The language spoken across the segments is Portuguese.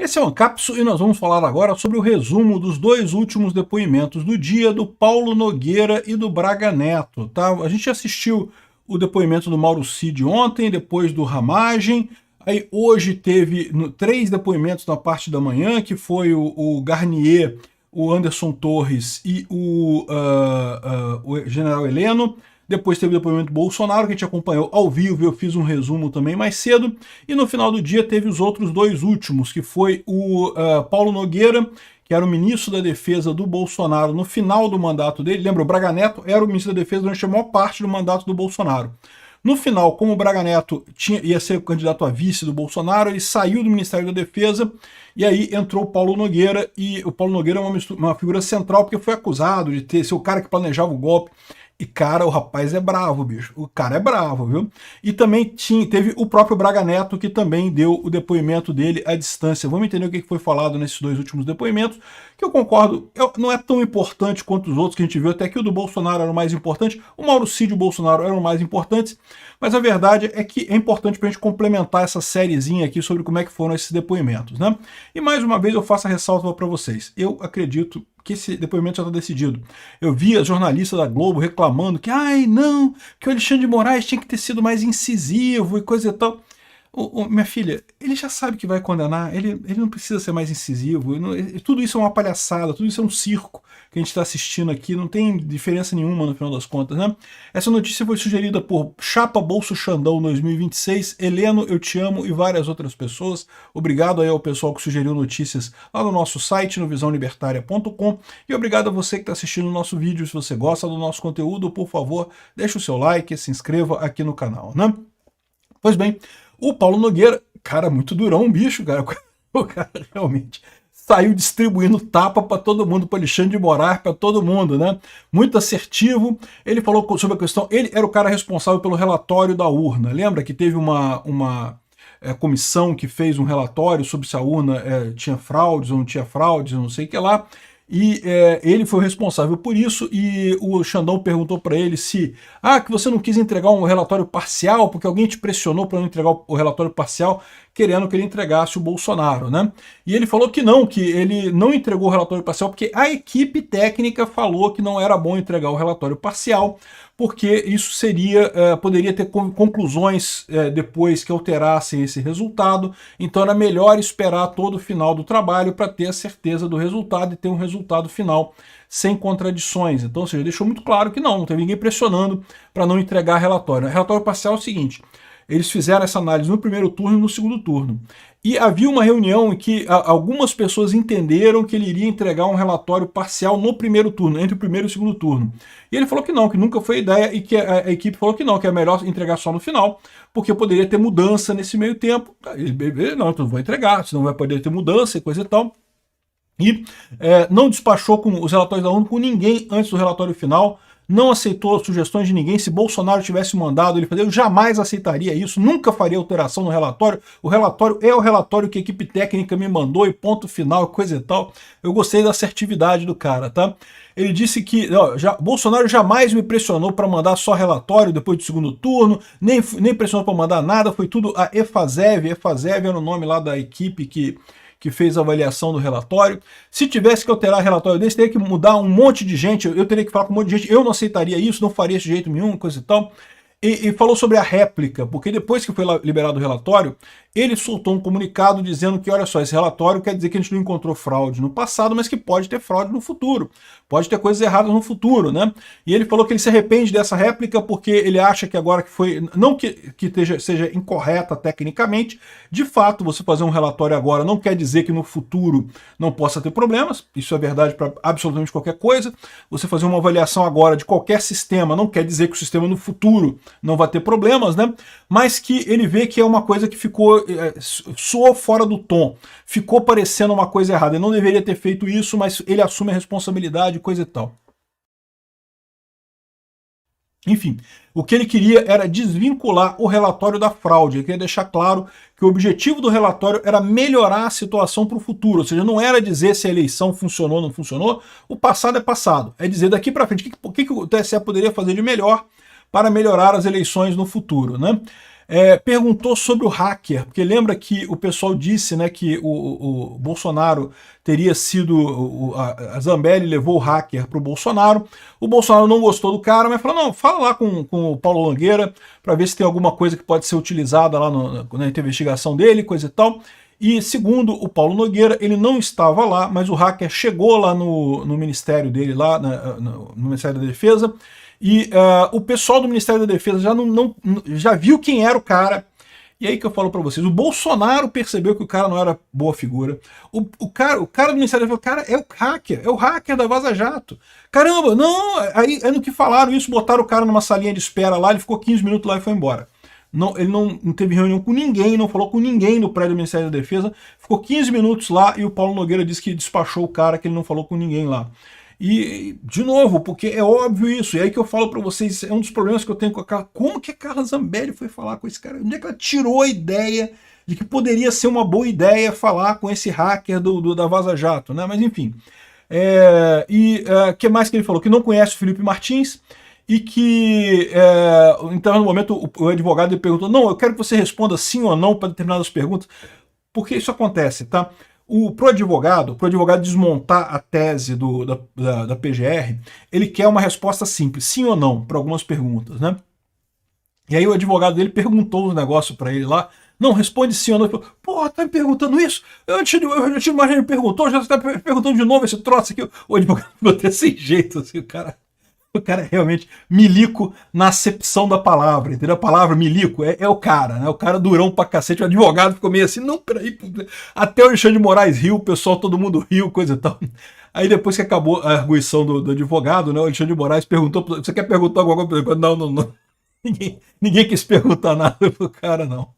Esse é o Ancapso e nós vamos falar agora sobre o resumo dos dois últimos depoimentos do dia do Paulo Nogueira e do Braga Neto. Tá? A gente assistiu o depoimento do Mauro Cid ontem, depois do Ramagem. Aí hoje teve 3 depoimentos na parte da manhã, que foi o Garnier, o Anderson Torres e o General Heleno. Depois teve o depoimento do Bolsonaro, que a gente acompanhou ao vivo, eu fiz um resumo também mais cedo. E no final do dia teve os outros dois últimos, que foi o Paulo Nogueira, que era o ministro da Defesa do Bolsonaro no final do mandato dele. Lembra, o Braga Neto era o ministro da Defesa durante a maior parte do mandato do Bolsonaro. No final, como o Braga Neto ia ser candidato a vice do Bolsonaro, ele saiu do Ministério da Defesa e aí entrou o Paulo Nogueira. E o Paulo Nogueira é uma figura central porque foi acusado de ser o cara que planejava o golpe. E, cara, o rapaz é bravo, bicho. O cara é bravo, viu? E também teve o próprio Braga Neto, que também deu o depoimento dele à distância. Vamos entender o que foi falado nesses dois últimos depoimentos, que eu concordo, não é tão importante quanto os outros que a gente viu, até que o do Bolsonaro era o mais importante, o Mauro Cid e o Bolsonaro eram mais importantes, mas a verdade é que é importante para a gente complementar essa sériezinha aqui sobre como é que foram esses depoimentos, né? E mais uma vez eu faço a ressalva para vocês. Eu acredito que esse depoimento já está decidido. Eu vi a jornalista da Globo reclamando que, não, que o Alexandre de Moraes tinha que ter sido mais incisivo e coisa e tal. Minha filha, ele já sabe que vai condenar, ele não precisa ser mais incisivo, tudo isso é uma palhaçada, tudo isso é um circo que a gente está assistindo aqui, não tem diferença nenhuma no final das contas, né? Essa notícia foi sugerida por Chapa Bolso Xandão 2026, Heleno, eu te amo e várias outras pessoas. Obrigado aí ao pessoal que sugeriu notícias lá no nosso site, no visãolibertaria.com, e obrigado a você que está assistindo o nosso vídeo. Se você gosta do nosso conteúdo, por favor, deixe o seu like, se inscreva aqui no canal, né? Pois bem, o Paulo Nogueira, cara, muito durão, bicho, cara. O cara realmente saiu distribuindo tapa para todo mundo, para Alexandre de Moraes, para todo mundo, né? Muito assertivo. Ele falou sobre a questão, ele era o cara responsável pelo relatório da urna. Lembra que teve uma comissão que fez um relatório sobre se a urna tinha fraudes ou não tinha fraudes, não sei o que lá. E ele foi responsável por isso, e o Xandão perguntou para ele se que você não quis entregar um relatório parcial, porque alguém te pressionou para não entregar o relatório parcial, querendo que ele entregasse o Bolsonaro, né? E ele falou que ele não entregou o relatório parcial porque a equipe técnica falou que não era bom entregar o relatório parcial, porque isso poderia ter conclusões depois que alterassem esse resultado, então era melhor esperar todo o final do trabalho para ter a certeza do resultado e ter um resultado final sem contradições. Então, ou seja, deixou muito claro que não teve ninguém pressionando para não entregar relatório. O relatório parcial é o seguinte: eles fizeram essa análise no primeiro turno e no segundo turno. E havia uma reunião em que algumas pessoas entenderam que ele iria entregar um relatório parcial no primeiro turno, entre o primeiro e o segundo turno. E ele falou que não, que nunca foi ideia, e que a equipe falou que não, que é melhor entregar só no final, porque poderia ter mudança nesse meio tempo. Ele, não, então vou entregar, senão vai poder ter mudança e coisa e tal. E não despachou com os relatórios da ONU com ninguém antes do relatório final, não aceitou sugestões de ninguém. Se Bolsonaro tivesse mandado ele fazer, eu jamais aceitaria isso, nunca faria alteração no relatório. O relatório é o relatório que a equipe técnica me mandou e ponto final, coisa e tal. Eu gostei da assertividade do cara, tá? Ele disse que Bolsonaro jamais me pressionou para mandar só relatório depois do segundo turno, nem pressionou para mandar nada, foi tudo a EFASEV. EFASEV era o nome lá da equipe que fez a avaliação do relatório. Se tivesse que alterar relatório desse, teria que mudar um monte de gente, eu teria que falar com um monte de gente, eu não aceitaria isso, não faria de jeito nenhum, coisa e tal. E falou sobre a réplica, porque depois que foi liberado o relatório, ele soltou um comunicado dizendo que, olha só, esse relatório quer dizer que a gente não encontrou fraude no passado, mas que pode ter fraude no futuro, pode ter coisas erradas no futuro, né? E ele falou que ele se arrepende dessa réplica porque ele acha que agora que foi, não que seja incorreta tecnicamente, de fato, você fazer um relatório agora não quer dizer que no futuro não possa ter problemas, isso é verdade para absolutamente qualquer coisa. Você fazer uma avaliação agora de qualquer sistema não quer dizer que o sistema no futuro não vai ter problemas, né? Mas que ele vê que é uma coisa que soou fora do tom, ficou parecendo uma coisa errada. Ele não deveria ter feito isso, mas ele assume a responsabilidade, coisa e tal. Enfim, o que ele queria era desvincular o relatório da fraude. Ele queria deixar claro que o objetivo do relatório era melhorar a situação para o futuro, ou seja, não era dizer se a eleição funcionou ou não funcionou, o passado é passado, é dizer daqui para frente o que o TSE poderia fazer de melhor para melhorar as eleições no futuro, né? perguntou sobre o hacker, porque lembra que o pessoal disse, né, que o Bolsonaro teria sido, a Zambelli levou o hacker para o Bolsonaro não gostou do cara, mas falou, não, fala lá com o Paulo Nogueira para ver se tem alguma coisa que pode ser utilizada lá na investigação dele, coisa e tal. E segundo o Paulo Nogueira, ele não estava lá, mas o hacker chegou lá no ministério dele, lá no Ministério da Defesa, e o pessoal do Ministério da Defesa já viu quem era o cara. E aí que eu falo para vocês, o Bolsonaro percebeu que o cara não era boa figura. O cara do Ministério da Defesa, cara, é o hacker da Vaza Jato. Caramba, não, aí no que falaram isso, botaram o cara numa salinha de espera lá, ele ficou 15 minutos lá e foi embora. Não, ele não teve reunião com ninguém, não falou com ninguém no prédio do Ministério da Defesa, ficou 15 minutos lá e o Paulo Nogueira disse que despachou o cara, que ele não falou com ninguém lá. E, de novo, porque é óbvio isso, e aí que eu falo pra vocês, é um dos problemas que eu tenho com a Carla. Como que a Carla Zambelli foi falar com esse cara? Onde é que ela tirou a ideia de que poderia ser uma boa ideia falar com esse hacker da Vaza Jato, né? Mas enfim. Que mais que ele falou? Que não conhece o Felipe Martins e que, então no momento o advogado ele perguntou, não, eu quero que você responda sim ou não para determinadas perguntas, porque isso acontece, tá? Pro advogado desmontar a tese da PGR, ele quer uma resposta simples, sim ou não, para algumas perguntas, né? E aí o advogado dele perguntou os negócios para ele lá, não, responde sim ou não. Ele falou, porra, tá me perguntando isso? Eu já tinha mais gente me perguntou, já está perguntando de novo esse troço aqui. O advogado ficou desse jeito, assim, o cara é realmente milico na acepção da palavra, entendeu? A palavra milico é o cara, né? O cara durão pra cacete, o advogado ficou meio assim, não, peraí, até o Alexandre de Moraes riu, o pessoal, todo mundo riu, coisa e tal. Aí depois que acabou a arguição do advogado, né, o Alexandre de Moraes perguntou, você quer perguntar alguma coisa? Não. Ninguém quis perguntar nada pro cara, não.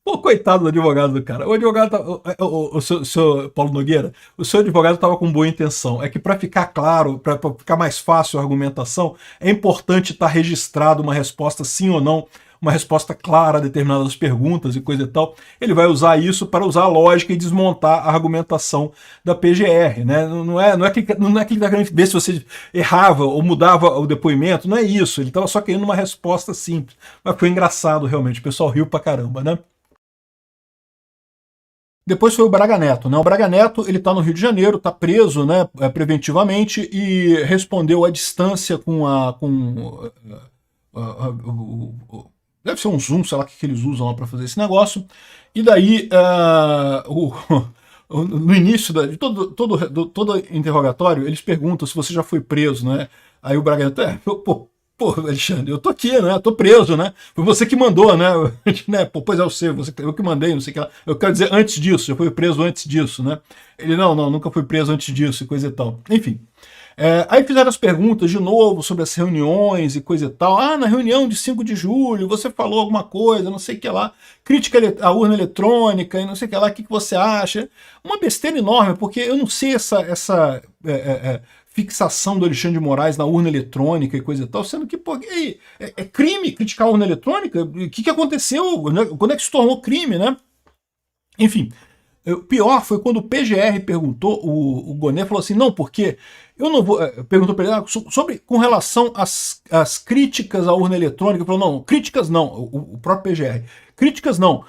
Pô, coitado do advogado do cara. O advogado, o seu Paulo Nogueira, o seu advogado estava com boa intenção. É que para ficar claro, para ficar mais fácil a argumentação, é importante estar registrado uma resposta sim ou não, uma resposta clara a determinadas perguntas e coisa e tal. Ele vai usar isso para usar a lógica e desmontar a argumentação da PGR, né? Não é que ele está querendo ver se você errava ou mudava o depoimento, não é isso. Ele estava só querendo uma resposta simples. Mas foi engraçado realmente, o pessoal riu pra caramba, né? Depois foi o Braga Neto, né? O Braga Neto, ele tá no Rio de Janeiro, tá preso, né, preventivamente, e respondeu à distância deve ser um Zoom, sei lá o que eles usam lá para fazer esse negócio. E daí, no início de todo interrogatório, eles perguntam se você já foi preso, né? Aí o Braga Neto, pô, Alexandre, eu tô aqui, né? Eu tô preso, né? Foi você que mandou, né? Né? Pô, pois é, eu que mandei, não sei o que lá. Eu quero dizer, antes disso, já foi preso antes disso, né? Ele, não, nunca fui preso antes disso, e coisa e tal. Enfim. Aí fizeram as perguntas de novo sobre as reuniões e coisa e tal. Ah, na reunião de 5 de julho, você falou alguma coisa, não sei o que lá. Crítica à urna eletrônica e não sei o que lá, o que você acha? Uma besteira enorme, porque eu não sei essa fixação do Alexandre de Moraes na urna eletrônica e coisa e tal, sendo que, pô, é crime criticar a urna eletrônica? O que aconteceu? Quando é que se tornou crime, né? Enfim, o pior foi quando o PGR perguntou, o Gonet falou assim, não, porque eu não vou... Perguntou para ele com relação às críticas à urna eletrônica, falou, não, críticas não, o próprio PGR. Críticas não,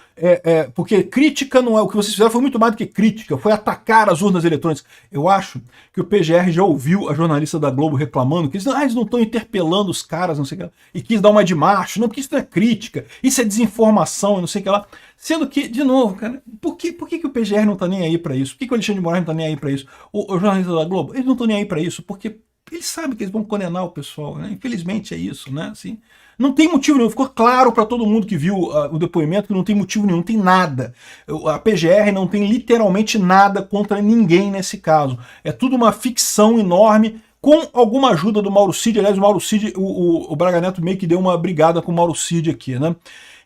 porque crítica não é... O que vocês fizeram foi muito mais do que crítica, foi atacar as urnas eletrônicas. Eu acho que o PGR já ouviu a jornalista da Globo reclamando que eles não estão interpelando os caras, não sei o que lá, e quis dar uma de macho, não, porque isso não é crítica, isso é desinformação, não sei o que lá. Sendo que, de novo, cara, por que o PGR não tá nem aí para isso? Por que o Alexandre de Moraes não tá nem aí para isso? O jornalista da Globo, eles não estão nem aí para isso, porque eles sabem que eles vão condenar o pessoal, né? Infelizmente é isso, né? Assim, não tem motivo nenhum, ficou claro para todo mundo que viu o depoimento que não tem motivo nenhum, não tem nada. A PGR não tem literalmente nada contra ninguém nesse caso. É tudo uma ficção enorme, com alguma ajuda do Mauro Cid. Aliás, o Mauro Cid, o Braga Neto meio que deu uma brigada com o Mauro Cid aqui, né?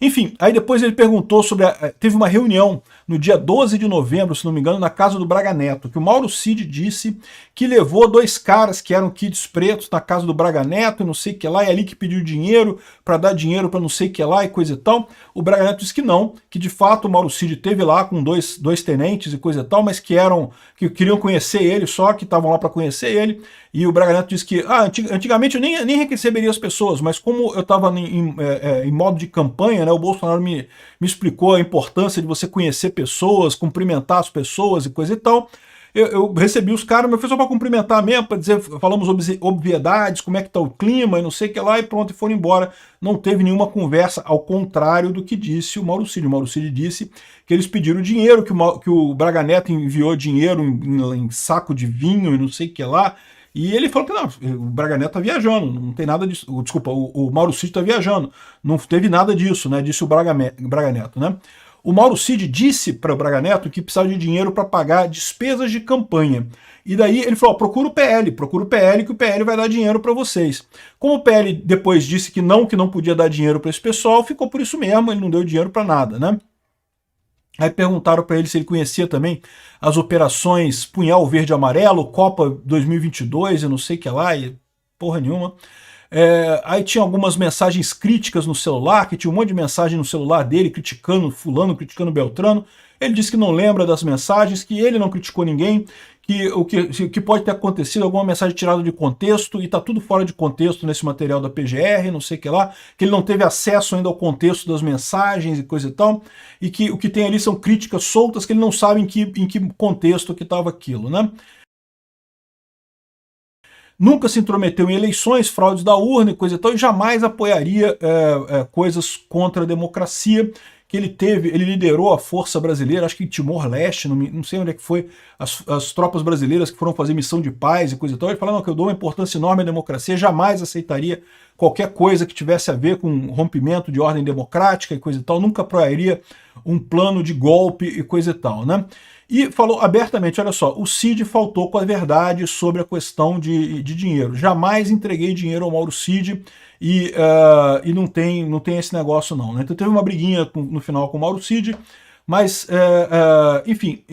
Enfim, aí depois ele perguntou sobre... teve uma reunião no dia 12 de novembro, se não me engano, na casa do Braga Neto, que o Mauro Cid disse que levou 2 caras que eram kids pretos na casa do Braga Neto e não sei o que lá, e ali que pediu dinheiro para dar dinheiro para não sei o que lá e coisa e tal. O Braga Neto disse que não, que de fato o Mauro Cid teve lá com dois tenentes e coisa e tal, mas que queriam conhecer ele só, que estavam lá para conhecer ele. E o Braga Neto disse que antigamente eu nem receberia as pessoas, mas como eu estava em modo de campanha, né, o Bolsonaro me explicou a importância de você conhecer pessoas, cumprimentar as pessoas e coisa e tal. Eu recebi os caras, mas foi só para cumprimentar mesmo, para dizer, falamos obviedades, como é que tá o clima e não sei o que lá, e pronto, e foram embora. Não teve nenhuma conversa, ao contrário do que disse o Mauro Cid. O Mauro Cid disse que eles pediram dinheiro, que o Braga Neto enviou dinheiro em saco de vinho e não sei o que lá. E ele falou que não, o Braga Neto tá viajando, não tem nada disso. Desculpa, o Mauro Cid tá viajando, não teve nada disso, né? Disse o Braga Neto, né? O Mauro Cid disse para o Braga Neto que precisava de dinheiro para pagar despesas de campanha. E daí ele falou, procura o PL que o PL vai dar dinheiro para vocês. Como o PL depois disse que não podia dar dinheiro para esse pessoal, ficou por isso mesmo, ele não deu dinheiro para nada, né? Aí perguntaram para ele se ele conhecia também as operações Punhal Verde e Amarelo, Copa 2022 e não sei o que lá, e porra nenhuma. Aí tinha algumas mensagens críticas no celular, que tinha um monte de mensagem no celular dele, criticando fulano, criticando Beltrano. Ele disse que não lembra das mensagens, que ele não criticou ninguém, que o que pode ter acontecido, alguma mensagem tirada de contexto, e tá tudo fora de contexto nesse material da PGR, não sei o que lá, que ele não teve acesso ainda ao contexto das mensagens e coisa e tal, e que o que tem ali são críticas soltas, que ele não sabe em que contexto que estava aquilo, né? Nunca se intrometeu em eleições, fraudes da urna e coisa e tal, e jamais apoiaria coisas contra a democracia, que ele liderou a força brasileira, acho que em Timor-Leste, não sei onde é que foi, as tropas brasileiras que foram fazer missão de paz e coisa e tal. Ele falou, não, que eu dou uma importância enorme à democracia, jamais aceitaria qualquer coisa que tivesse a ver com rompimento de ordem democrática e coisa e tal, nunca apoiaria um plano de golpe e coisa e tal, né? E falou abertamente, olha só, o Cid faltou com a verdade sobre a questão de dinheiro. Jamais entreguei dinheiro ao Mauro Cid e não tem esse negócio não, né? Então teve uma briguinha no final com o Mauro Cid, mas, enfim,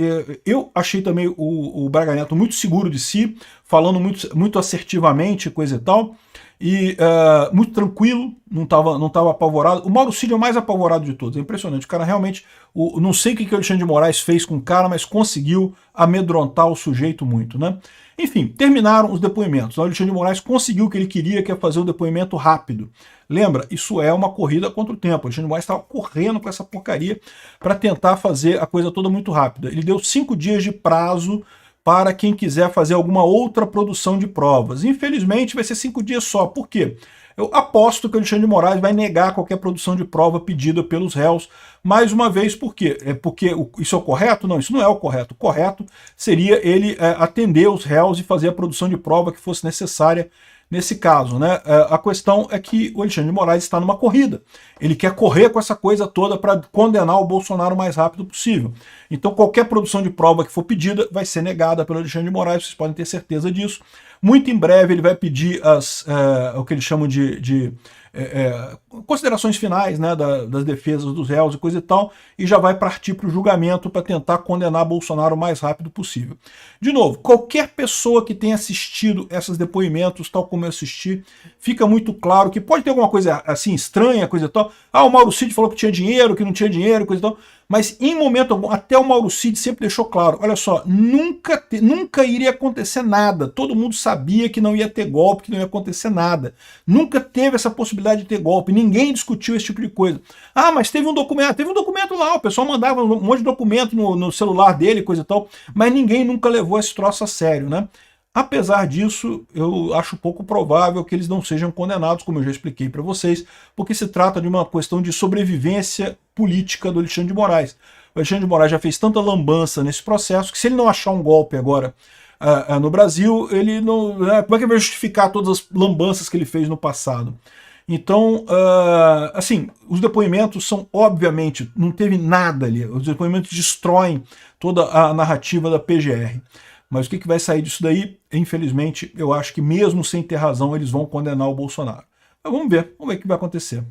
eu achei também o Braga Neto muito seguro de si, falando muito assertivamente, coisa e tal, e muito tranquilo, não tava apavorado. O Mauro Cid é o mais apavorado de todos, é impressionante. O cara realmente, não sei o que o Alexandre de Moraes fez com o cara, mas conseguiu amedrontar o sujeito muito, né? Enfim, terminaram os depoimentos. O Alexandre de Moraes conseguiu o que ele queria, que é fazer um depoimento rápido. Lembra? Isso é uma corrida contra o tempo. O Alexandre de Moraes estava correndo com essa porcaria para tentar fazer a coisa toda muito rápida. Ele deu 5 dias de prazo para quem quiser fazer alguma outra produção de provas. Infelizmente vai ser 5 dias só. Por quê? Eu aposto que o Alexandre de Moraes vai negar qualquer produção de prova pedida pelos réus, mais uma vez. Por quê? Porque isso é o correto? Não, isso não é o correto. O correto seria ele atender os réus e fazer a produção de prova que fosse necessária nesse caso, né? A questão é que o Alexandre de Moraes está numa corrida. Ele quer correr com essa coisa toda para condenar o Bolsonaro o mais rápido possível. Então qualquer produção de prova que for pedida vai ser negada pelo Alexandre de Moraes, vocês podem ter certeza disso. Muito em breve ele vai pedir o que eles chamam de considerações finais, né, das defesas dos réus e coisa e tal, e já vai partir para o julgamento para tentar condenar Bolsonaro o mais rápido possível. De novo, qualquer pessoa que tenha assistido esses depoimentos, tal como eu assisti, fica muito claro que pode ter alguma coisa assim estranha, coisa e tal. O Mauro Cid falou que tinha dinheiro, que não tinha dinheiro, coisa e tal. Mas em momento algum, até o Mauro Cid sempre deixou claro, olha só, nunca iria acontecer nada. Todo mundo sabia que não ia ter golpe, que não ia acontecer nada. Nunca teve essa possibilidade de ter golpe, ninguém discutiu esse tipo de coisa. Mas teve um documento lá, o pessoal mandava um monte de documento no celular dele, coisa e tal, mas ninguém nunca levou esse troço a sério, né? Apesar disso, eu acho pouco provável que eles não sejam condenados, como eu já expliquei para vocês, porque se trata de uma questão de sobrevivência política do Alexandre de Moraes. O Alexandre de Moraes já fez tanta lambança nesse processo que se ele não achar um golpe agora no Brasil, ele não... como é que ele vai justificar todas as lambanças que ele fez no passado? Então, assim, os depoimentos são, obviamente, não teve nada ali. Os depoimentos destroem toda a narrativa da PGR. Mas o que vai sair disso daí? Infelizmente, eu acho que mesmo sem ter razão, eles vão condenar o Bolsonaro. Mas vamos ver o que vai acontecer.